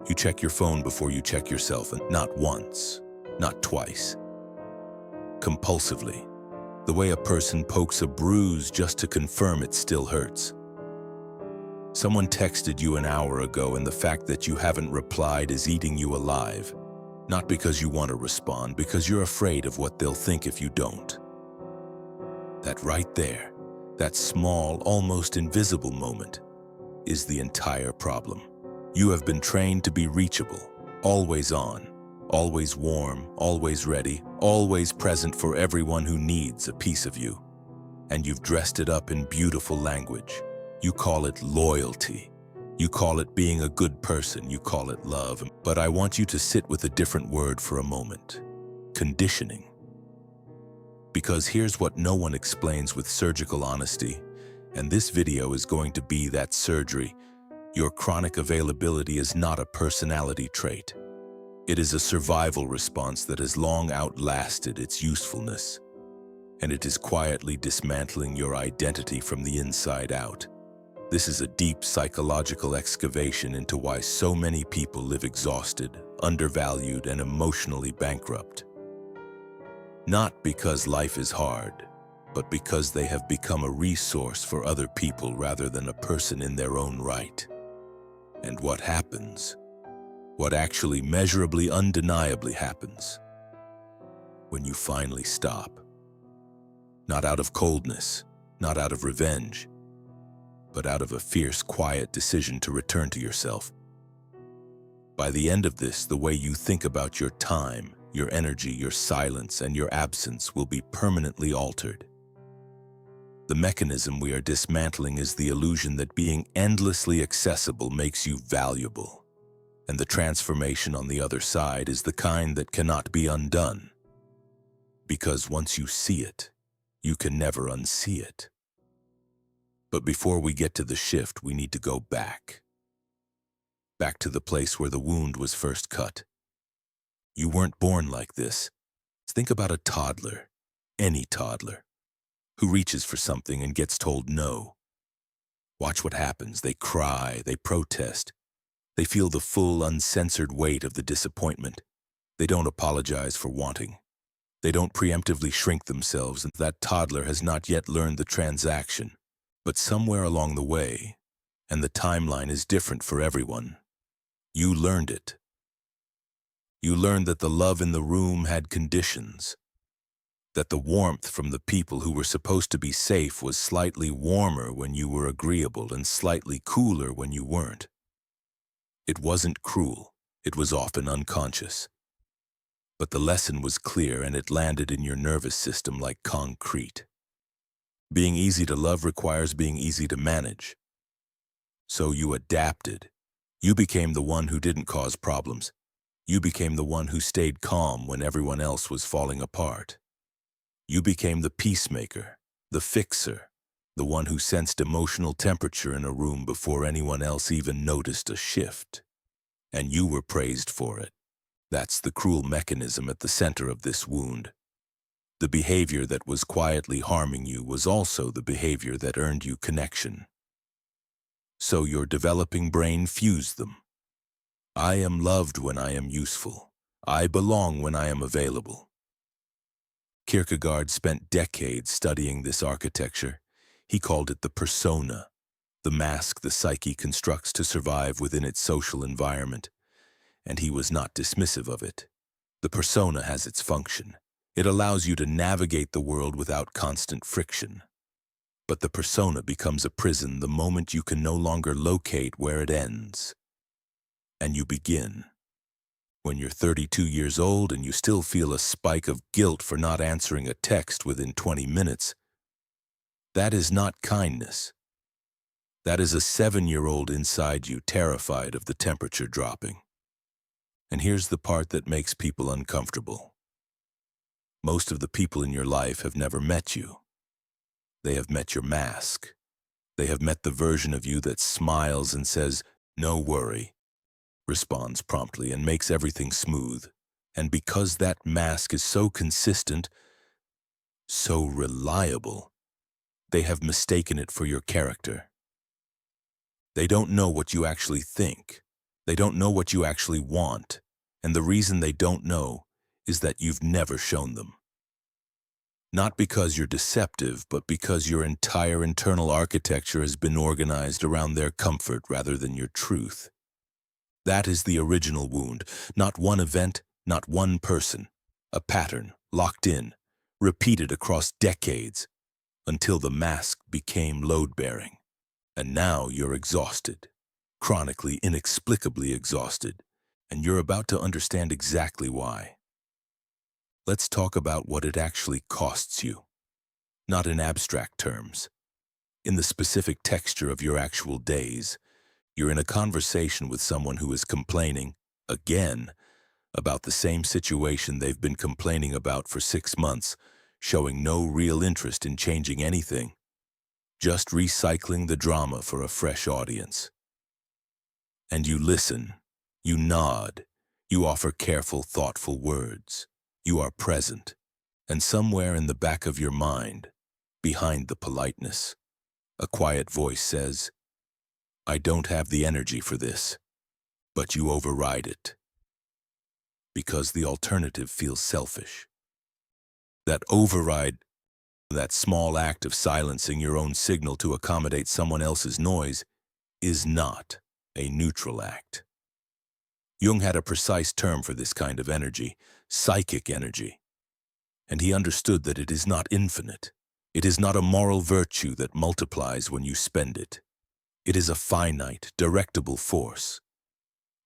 You check your phone before you check yourself, and not once, not twice. Compulsively, the way a person pokes a bruise just to confirm it still hurts. Someone texted you an hour ago, and the fact that you haven't replied is eating you alive. Not because you want to respond, because you're afraid of what they'll think if you don't. That right there, that small, almost invisible moment, is the entire problem. You have been trained to be reachable, always on, always warm, always ready, always present for everyone who needs a piece of you. And you've dressed it up in beautiful language. You call it loyalty. You call it being a good person. You call it love. But I want you to sit with a different word for a moment: conditioning. Because here's what no one explains with surgical honesty, and this video is going to be that surgery. Your chronic availability is not a personality trait. It is a survival response that has long outlasted its usefulness, and it is quietly dismantling your identity from the inside out. This is a deep psychological excavation into why so many people live exhausted, undervalued, and emotionally bankrupt. Not because life is hard, but because they have become a resource for other people rather than a person in their own right. And what happens? What actually measurably, undeniably happens when you finally stop? Not out of coldness, not out of revenge, but out of a fierce, quiet decision to return to yourself. By the end of this, the way you think about your time, your energy, your silence, and your absence will be permanently altered. The mechanism we are dismantling is the illusion that being endlessly accessible makes you valuable. And the transformation on the other side is the kind that cannot be undone. Because once you see it, you can never unsee it. But before we get to the shift, we need to go back. Back to the place where the wound was first cut. You weren't born like this. Think about a toddler, any toddler, who reaches for something and gets told no. Watch what happens. They cry, they protest. They feel the full, uncensored weight of the disappointment. They don't apologize for wanting. They don't preemptively shrink themselves, and that toddler has not yet learned the transaction. But somewhere along the way, and the timeline is different for everyone, you learned it. You learned that the love in the room had conditions, that the warmth from the people who were supposed to be safe was slightly warmer when you were agreeable and slightly cooler when you weren't. It wasn't cruel, it was often unconscious. But the lesson was clear, and it landed in your nervous system like concrete. Being easy to love requires being easy to manage. So you adapted. You became the one who didn't cause problems. You became the one who stayed calm when everyone else was falling apart. You became the peacemaker, the fixer, the one who sensed emotional temperature in a room before anyone else even noticed a shift. And you were praised for it. That's the cruel mechanism at the center of this wound. The behavior that was quietly harming you was also the behavior that earned you connection. So your developing brain fused them. I am loved when I am useful. I belong when I am available. Kierkegaard spent decades studying this architecture. He called it the persona, the mask the psyche constructs to survive within its social environment. And he was not dismissive of it. The persona has its function. It allows you to navigate the world without constant friction. But the persona becomes a prison the moment you can no longer locate where it ends. And you begin. When you're 32 years old and you still feel a spike of guilt for not answering a text within 20 minutes, that is not kindness. That is a 7-year-old inside you terrified of the temperature dropping. And here's the part that makes people uncomfortable. Most of the people in your life have never met you. They have met your mask. They have met the version of you that smiles and says, "No worry," responds promptly and makes everything smooth. And because that mask is so consistent, so reliable, they have mistaken it for your character. They don't know what you actually think. They don't know what you actually want, and the reason they don't know is that you've never shown them. Not because you're deceptive, but because your entire internal architecture has been organized around their comfort rather than your truth. That is the original wound, not one event, not one person, a pattern, locked in, repeated across decades, until the mask became load-bearing. And now you're exhausted, chronically, inexplicably exhausted, and you're about to understand exactly why. Let's talk about what it actually costs you, not in abstract terms. In the specific texture of your actual days, you're in a conversation with someone who is complaining, again, about the same situation they've been complaining about for 6 months, showing no real interest in changing anything, just recycling the drama for a fresh audience. And you listen, you nod, you offer careful, thoughtful words. You are present, and somewhere in the back of your mind, behind the politeness, a quiet voice says, "I don't have the energy for this," but you override it, because the alternative feels selfish. That override, that small act of silencing your own signal to accommodate someone else's noise, is not a neutral act. Jung had a precise term for this kind of energy, psychic energy. And he understood that it is not infinite. It is not a moral virtue that multiplies when you spend it. It is a finite, directable force.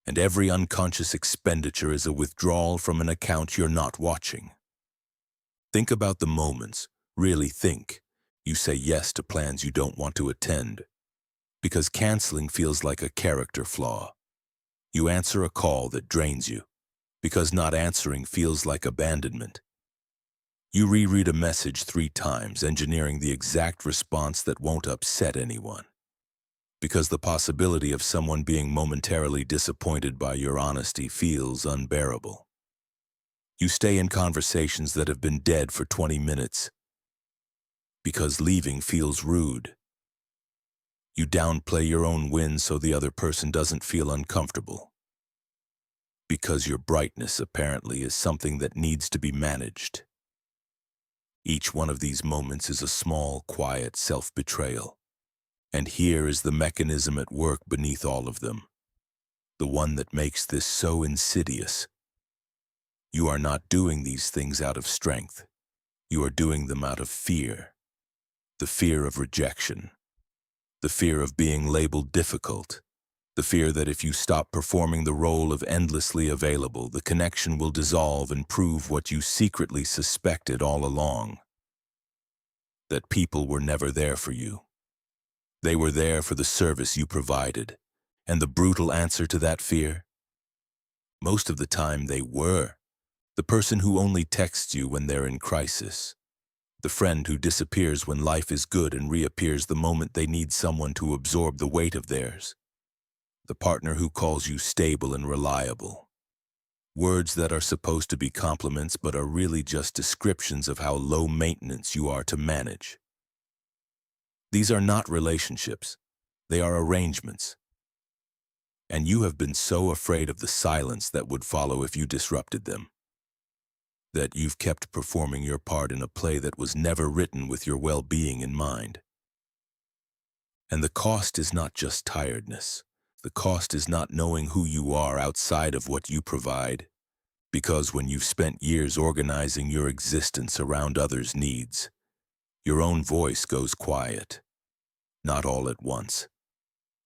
And every unconscious expenditure is a withdrawal from an account you're not watching. Think about the moments, really think, you say yes to plans you don't want to attend, because canceling feels like a character flaw. You answer a call that drains you, because not answering feels like abandonment. You reread a message 3 times, engineering the exact response that won't upset anyone, because the possibility of someone being momentarily disappointed by your honesty feels unbearable. You stay in conversations that have been dead for 20 minutes, because leaving feels rude. You downplay your own wins so the other person doesn't feel uncomfortable, because your brightness apparently is something that needs to be managed. Each one of these moments is a small, quiet self-betrayal. And here is the mechanism at work beneath all of them, the one that makes this so insidious. You are not doing these things out of strength. You are doing them out of fear. The fear of rejection. The fear of being labeled difficult. The fear that if you stop performing the role of endlessly available, the connection will dissolve and prove what you secretly suspected all along. That people were never there for you. They were there for the service you provided. And the brutal answer to that fear? Most of the time they were. The person who only texts you when they're in crisis. The friend who disappears when life is good and reappears the moment they need someone to absorb the weight of theirs. The partner who calls you stable and reliable. Words that are supposed to be compliments but are really just descriptions of how low maintenance you are to manage. These are not relationships. They are arrangements. And you have been so afraid of the silence that would follow if you disrupted them, that you've kept performing your part in a play that was never written with your well-being in mind. And the cost is not just tiredness. The cost is not knowing who you are outside of what you provide, because when you've spent years organizing your existence around others' needs, your own voice goes quiet, not all at once,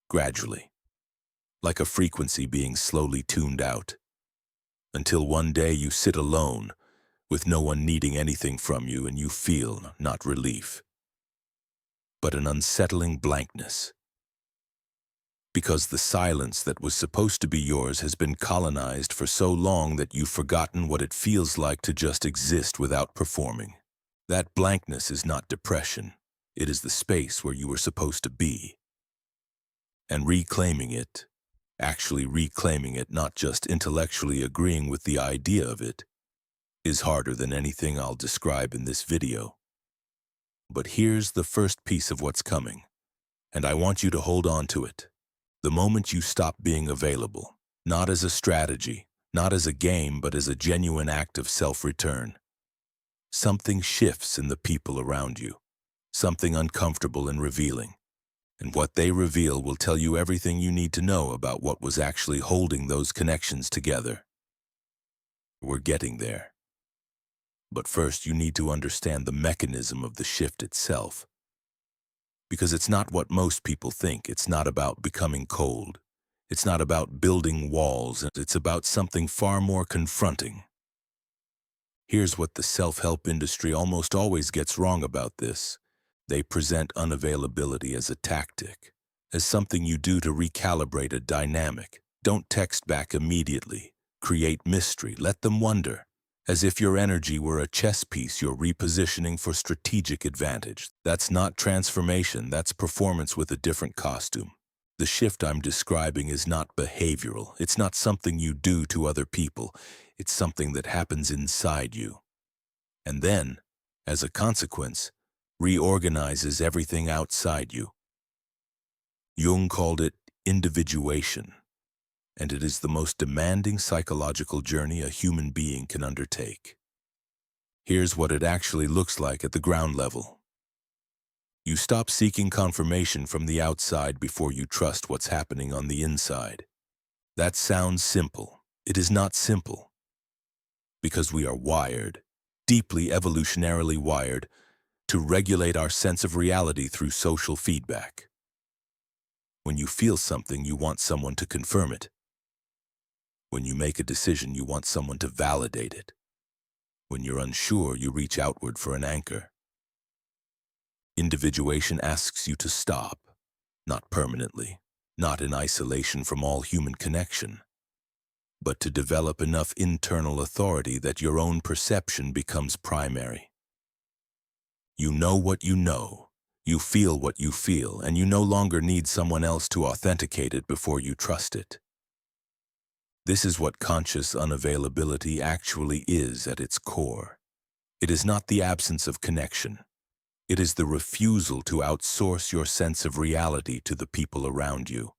gradually, like a frequency being slowly tuned out, until one day you sit alone, with no one needing anything from you, and you feel not relief, but an unsettling blankness. Because the silence that was supposed to be yours has been colonized for so long that you've forgotten what it feels like to just exist without performing. That blankness is not depression. It is the space where you were supposed to be. And reclaiming it, actually reclaiming it, not just intellectually agreeing with the idea of it, is harder than anything I'll describe in this video. But here's the first piece of what's coming, and I want you to hold on to it. The moment you stop being available, Not as a strategy, not as a game, but as a genuine act of self-return. Something shifts in the people around you, something uncomfortable and revealing. And what they reveal will tell you everything you need to know about what was actually holding those connections together. We're getting there. But first, you need to understand the mechanism of the shift itself. Because it's not what most people think. It's not about becoming cold. It's not about building walls. It's about something far more confronting. Here's what the self-help industry almost always gets wrong about this. They present unavailability as a tactic, as something you do to recalibrate a dynamic. Don't text back immediately. Create mystery. Let them wonder. As if your energy were a chess piece you're repositioning for strategic advantage. That's not transformation, that's performance with a different costume. The shift I'm describing is not behavioral. It's not something you do to other people. It's something that happens inside you. And then, as a consequence, reorganizes everything outside you. Jung called it individuation, and it is the most demanding psychological journey a human being can undertake. Here's what it actually looks like at the ground level. You stop seeking confirmation from the outside before you trust what's happening on the inside. That sounds simple. It is not simple. Because we are wired, deeply evolutionarily wired, to regulate our sense of reality through social feedback. When you feel something, you want someone to confirm it. When you make a decision, you want someone to validate it. When you're unsure, you reach outward for an anchor. Individuation asks you to stop, not permanently, not in isolation from all human connection, but to develop enough internal authority that your own perception becomes primary. You know what you know, you feel what you feel, and you no longer need someone else to authenticate it before you trust it. This is what conscious unavailability actually is at its core. It is not the absence of connection. It is the refusal to outsource your sense of reality to the people around you.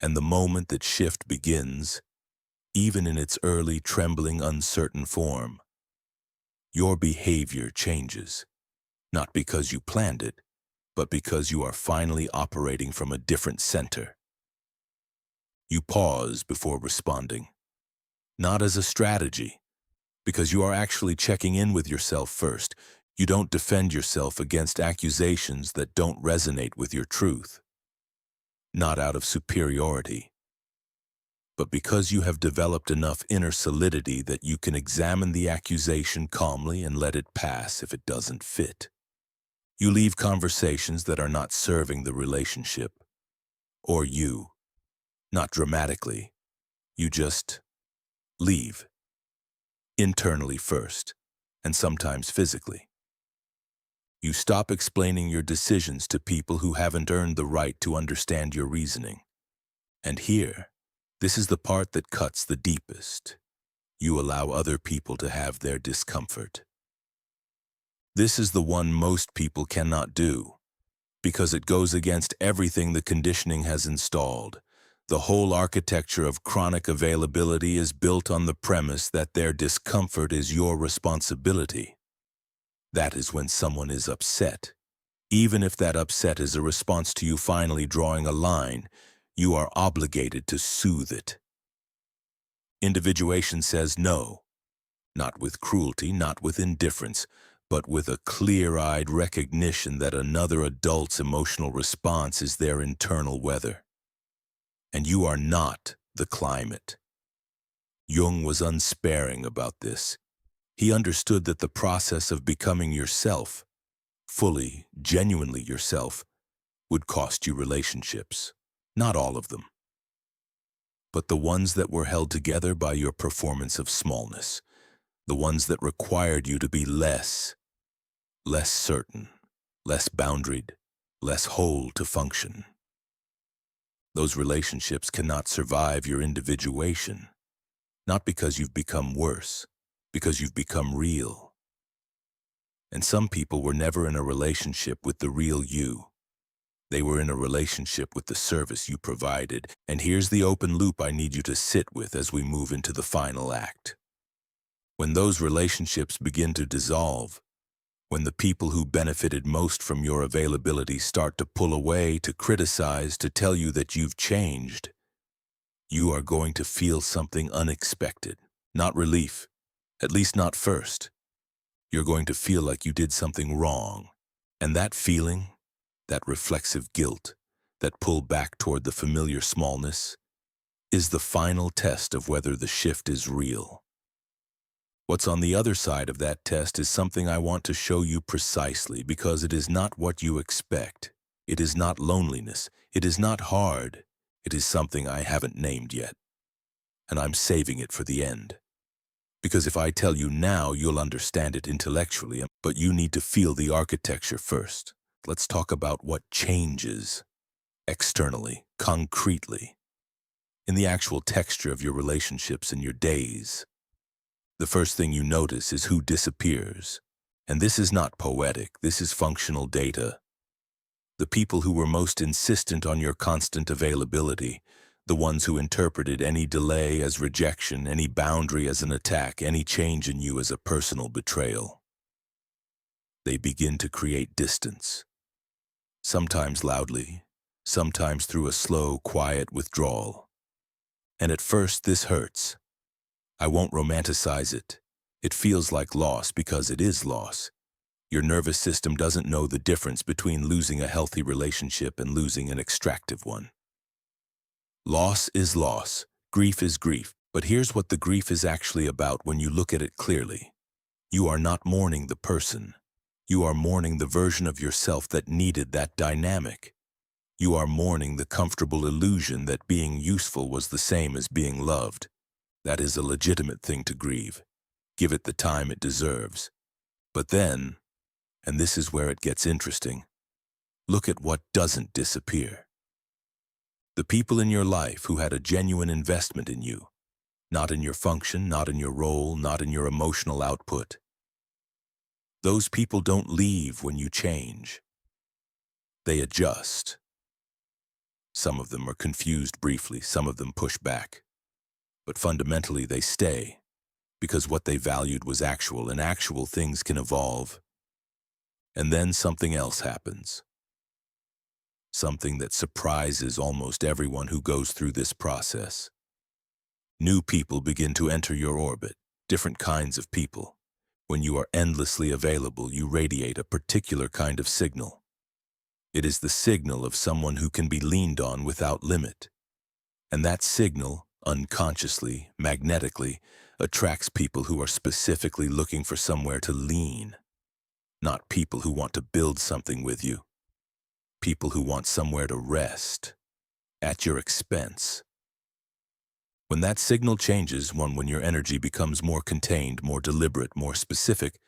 And the moment that shift begins, even in its early, trembling, uncertain form, your behavior changes, not because you planned it, but because you are finally operating from a different center. You pause before responding, not as a strategy, because you are actually checking in with yourself first. You don't defend yourself against accusations that don't resonate with your truth, not out of superiority, but because you have developed enough inner solidity that you can examine the accusation calmly and let it pass if it doesn't fit. You leave conversations that are not serving the relationship, or you, not dramatically. You just leave, internally first, and sometimes physically. You stop explaining your decisions to people who haven't earned the right to understand your reasoning. And here, this is the part that cuts the deepest. You allow other people to have their discomfort. This is the one most people cannot do, because it goes against everything the conditioning has installed. The whole architecture of chronic availability is built on the premise that their discomfort is your responsibility. That is when someone is upset. Even if that upset is a response to you finally drawing a line, you are obligated to soothe it. Individuation says no, not with cruelty, not with indifference, but with a clear-eyed recognition that another adult's emotional response is their internal weather. And you are not the climate. Jung was unsparing about this. He understood that the process of becoming yourself, fully, genuinely yourself, would cost you relationships. Not all of them, but the ones that were held together by your performance of smallness, the ones that required you to be less certain, less boundaried, less whole to function. Those relationships cannot survive your individuation, not because you've become worse, because you've become real. And some people were never in a relationship with the real you. They were in a relationship with the service you provided, and here's the open loop I need you to sit with as we move into the final act. When those relationships begin to dissolve, when the people who benefited most from your availability start to pull away, to criticize, to tell you that you've changed, you are going to feel something unexpected. Not relief, at least not first. You're going to feel like you did something wrong. And that feeling, that reflexive guilt, that pull back toward the familiar smallness, is the final test of whether the shift is real. What's on the other side of that test is something I want to show you precisely, because it is not what you expect. It is not loneliness. It is not hard. It is something I haven't named yet. And I'm saving it for the end. Because if I tell you now, you'll understand it intellectually, but you need to feel the architecture first. Let's talk about what changes externally, concretely, in the actual texture of your relationships and your days. The first thing you notice is who disappears. And this is not poetic, this is functional data. The people who were most insistent on your constant availability, the ones who interpreted any delay as rejection, any boundary as an attack, any change in you as a personal betrayal. They begin to create distance, sometimes loudly, sometimes through a slow, quiet withdrawal. And at first this hurts. I won't romanticize it. It feels like loss because it is loss. Your nervous system doesn't know the difference between losing a healthy relationship and losing an extractive one. Loss is loss. Grief is grief. But here's what the grief is actually about when you look at it clearly. You are not mourning the person. You are mourning the version of yourself that needed that dynamic. You are mourning the comfortable illusion that being useful was the same as being loved. That is a legitimate thing to grieve. Give it the time it deserves. But then, and this is where it gets interesting, look at what doesn't disappear. The people in your life who had a genuine investment in you, not in your function, not in your role, not in your emotional output. Those people don't leave when you change. They adjust. Some of them are confused briefly, some of them push back. But fundamentally they stay, because what they valued was actual, and actual things can evolve. And then something else happens. Something that surprises almost everyone who goes through this process. New people begin to enter your orbit, different kinds of people. When you are endlessly available, you radiate a particular kind of signal. It is the signal of someone who can be leaned on without limit. And that signal, unconsciously, magnetically, attracts people who are specifically looking for somewhere to lean. Not people who want to build something with you. People who want somewhere to rest, at your expense. When that signal changes, when your energy becomes more contained, more deliberate, more specific,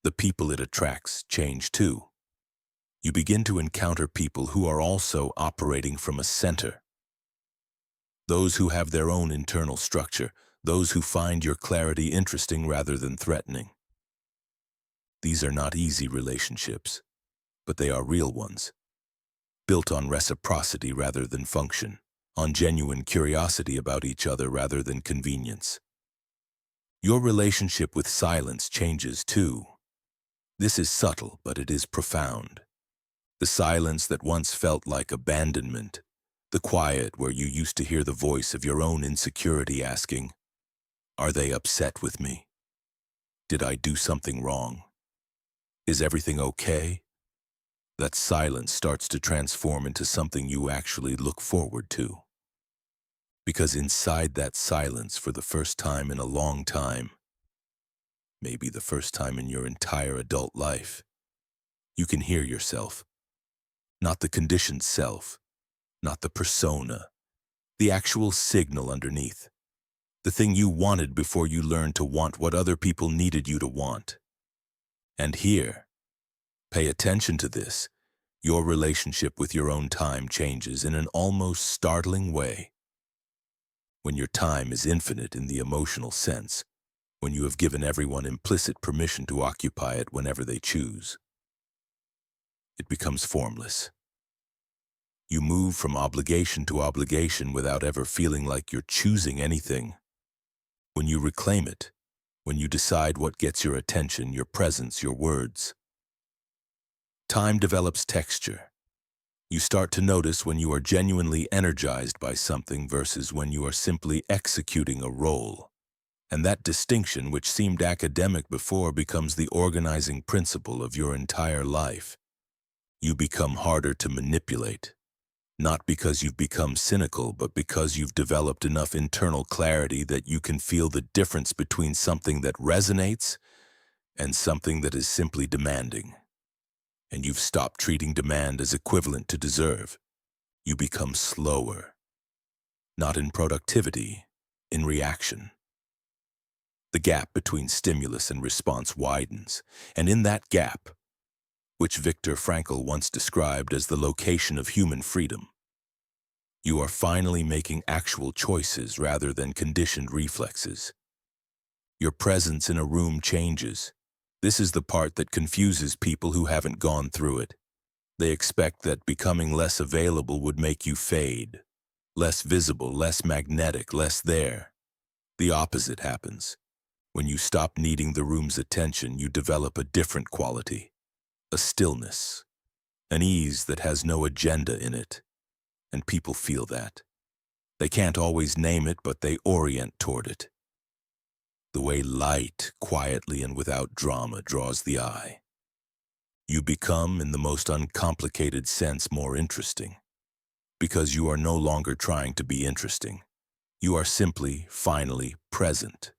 the people it attracts change too. You begin to encounter people who are also operating from a center. Those who have their own internal structure, those who find your clarity interesting rather than threatening. These are not easy relationships, but they are real ones, built on reciprocity rather than function, on genuine curiosity about each other rather than convenience. Your relationship with silence changes too. This is subtle, but it is profound. The silence that once felt like abandonment, the quiet where you used to hear the voice of your own insecurity asking, "Are they upset with me? Did I do something wrong? Is everything okay?" That silence starts to transform into something you actually look forward to. Because inside that silence, for the first time in a long time, maybe the first time in your entire adult life, you can hear yourself. Not the conditioned self, not the persona, the actual signal underneath. The thing you wanted before you learned to want what other people needed you to want. And here, pay attention to this, your relationship with your own time changes in an almost startling way. When your time is infinite in the emotional sense, when you have given everyone implicit permission to occupy it whenever they choose, it becomes formless. You move from obligation to obligation without ever feeling like you're choosing anything. When you reclaim it, when you decide what gets your attention, your presence, your words, time develops texture. You start to notice when you are genuinely energized by something versus when you are simply executing a role. And that distinction, which seemed academic before, becomes the organizing principle of your entire life. You become harder to manipulate, not because you've become cynical, but because you've developed enough internal clarity that you can feel the difference between something that resonates and something that is simply demanding. And you've stopped treating demand as equivalent to deserve. You become slower, not in productivity, in reaction. The gap between stimulus and response widens, and in that gap, which Viktor Frankl once described as the location of human freedom, you are finally making actual choices rather than conditioned reflexes. Your presence in a room changes. This is the part that confuses people who haven't gone through it. They expect that becoming less available would make you fade, less visible, less magnetic, less there. The opposite happens. When you stop needing the room's attention, you develop a different quality, a stillness, an ease that has no agenda in it. And people feel that. They can't always name it, but they orient toward it. The way light, quietly and without drama, draws the eye. You become, in the most uncomplicated sense, more interesting. Because you are no longer trying to be interesting. You are simply, finally, present.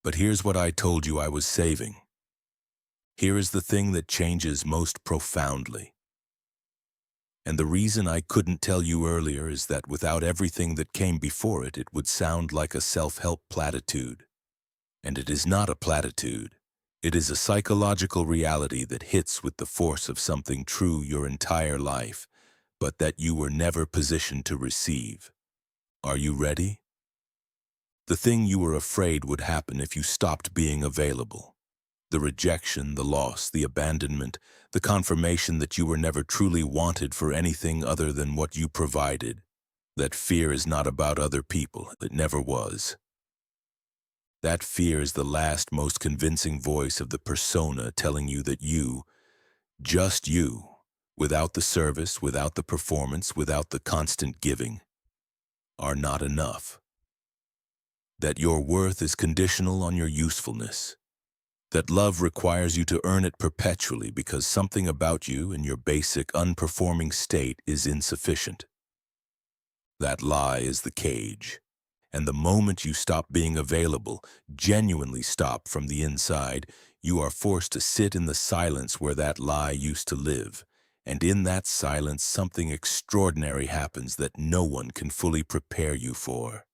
But here's what I told you I was saving. Here is the thing that changes most profoundly. And the reason I couldn't tell you earlier is that without everything that came before it, it would sound like a self-help platitude. And it is not a platitude. It is a psychological reality that hits with the force of something true your entire life, but that you were never positioned to receive. Are you ready? The thing you were afraid would happen if you stopped being available. The rejection, the loss, the abandonment, the confirmation that you were never truly wanted for anything other than what you provided. That fear is not about other people. It never was. That fear is the last, most convincing voice of the persona telling you that you, just you, without the service, without the performance, without the constant giving, are not enough. That your worth is conditional on your usefulness. That love requires you to earn it perpetually because something about you in your basic, unperforming state is insufficient. That lie is the cage. And the moment you stop being available, genuinely stop from the inside, you are forced to sit in the silence where that lie used to live. And in that silence, something extraordinary happens that no one can fully prepare you for.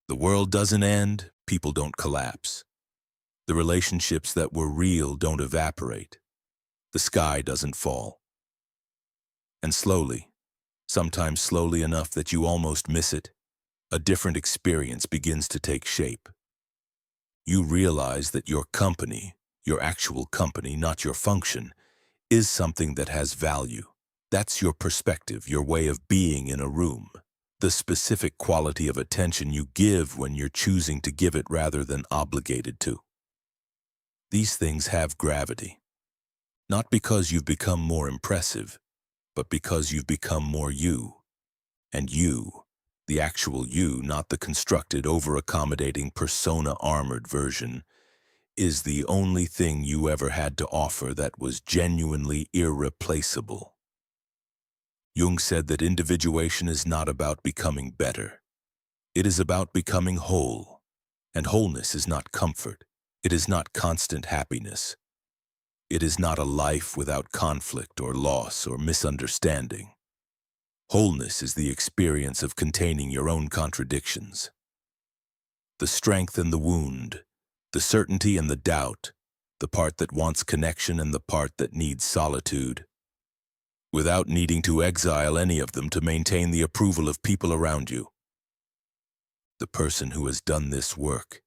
The world doesn't end, people don't collapse. The relationships that were real don't evaporate. The sky doesn't fall. And slowly, sometimes slowly enough that you almost miss it, a different experience begins to take shape. You realize that your company, your actual company, not your function, is something that has value. That's your perspective, your way of being in a room. The specific quality of attention you give when you're choosing to give it rather than obligated to. These things have gravity. Not because you've become more impressive, but because you've become more you. And you, the actual you, not the constructed, over-accommodating, persona-armored version, is the only thing you ever had to offer that was genuinely irreplaceable. Jung said that individuation is not about becoming better. It is about becoming whole. And wholeness is not comfort. It is not constant happiness. It is not a life without conflict or loss or misunderstanding. Wholeness is the experience of containing your own contradictions. The strength and the wound, the certainty and the doubt, the part that wants connection and the part that needs solitude, without needing to exile any of them to maintain the approval of people around you. The person who has done this work,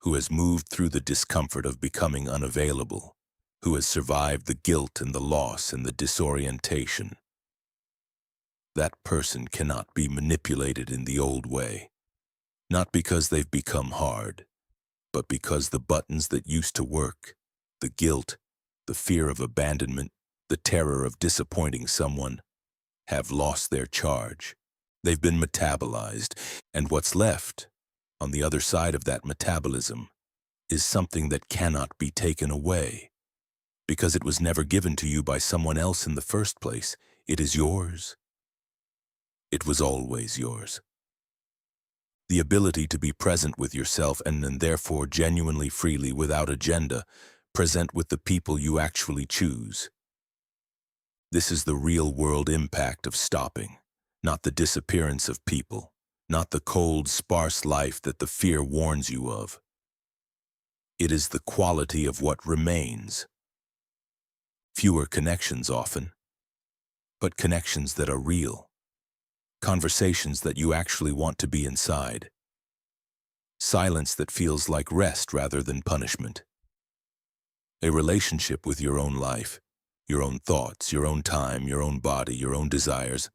who has moved through the discomfort of becoming unavailable, who has survived the guilt and the loss and the disorientation, That person cannot be manipulated in the old way. Not because they've become hard, but because the buttons that used to work, the guilt, the fear of abandonment, the terror of disappointing someone, have lost their charge. They've been metabolized, and what's left, on the other side of that metabolism, is something that cannot be taken away. Because it was never given to you by someone else in the first place, it is yours. It was always yours. The ability to be present with yourself and therefore genuinely freely without agenda, present with the people you actually choose. This is the real-world impact of stopping, not the disappearance of people, not the cold, sparse life that the fear warns you of. It is the quality of what remains. Fewer connections often, but connections that are real. Conversations that you actually want to be inside. Silence that feels like rest rather than punishment. A relationship with your own life, your own thoughts, your own time, your own body, your own desires,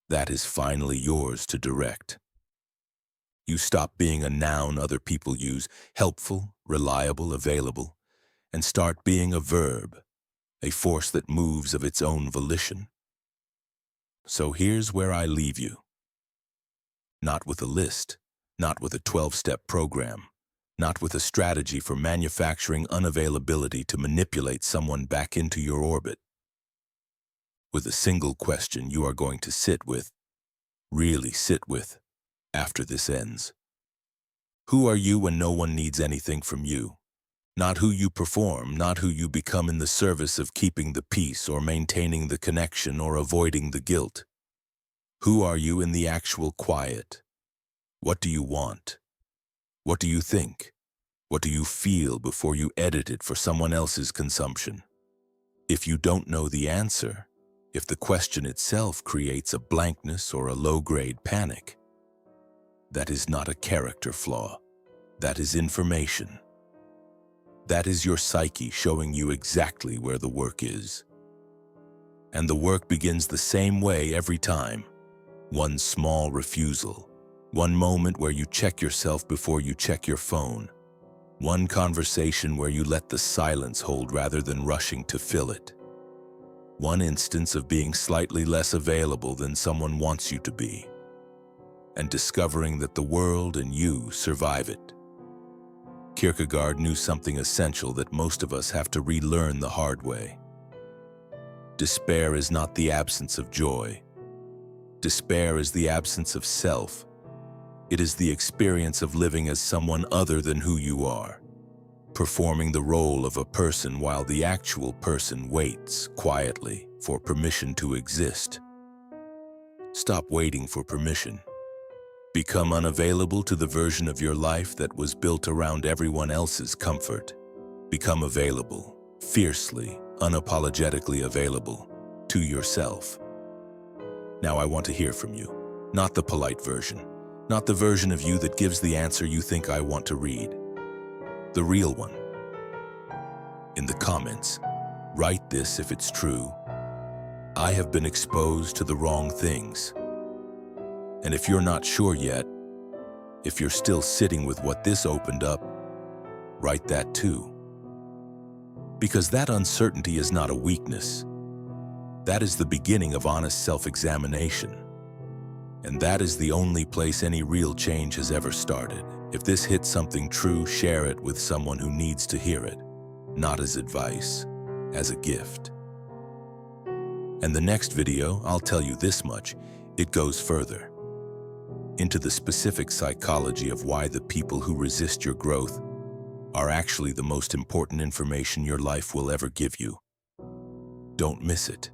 that is finally yours to direct. You stop being a noun other people use, helpful, reliable, available, and start being a verb, a force that moves of its own volition. So here's where I leave you. Not with a list, not with a 12-step program, not with a strategy for manufacturing unavailability to manipulate someone back into your orbit. With a single question you are going to sit with, really sit with, after this ends. Who are you when no one needs anything from you? Not who you perform, not who you become in the service of keeping the peace or maintaining the connection or avoiding the guilt. Who are you in the actual quiet? What do you want? What do you think? What do you feel before you edit it for someone else's consumption? If you don't know the answer, if the question itself creates a blankness or a low-grade panic, that is not a character flaw. That is information. That is your psyche showing you exactly where the work is. And the work begins the same way every time. One small refusal. One moment where you check yourself before you check your phone. One conversation where you let the silence hold rather than rushing to fill it. One instance of being slightly less available than someone wants you to be. And discovering that the world and you survive it. Kierkegaard knew something essential that most of us have to relearn the hard way. Despair is not the absence of joy. Despair is the absence of self. It is the experience of living as someone other than who you are, performing the role of a person while the actual person waits quietly for permission to exist. Stop waiting for permission. Become unavailable to the version of your life that was built around everyone else's comfort. Become available, fiercely, unapologetically available, to yourself. Now I want to hear from you, not the polite version, not the version of you that gives the answer you think I want to read. The real one. In the comments, write this if it's true. I have been exposed to the wrong things. And if you're not sure yet, if you're still sitting with what this opened up, write that too. Because that uncertainty is not a weakness. That is the beginning of honest self-examination. And that is the only place any real change has ever started. If this hits something true, share it with someone who needs to hear it, not as advice, as a gift. And the next video, I'll tell you this much, it goes further. Into the specific psychology of why the people who resist your growth are actually the most important information your life will ever give you. Don't miss it.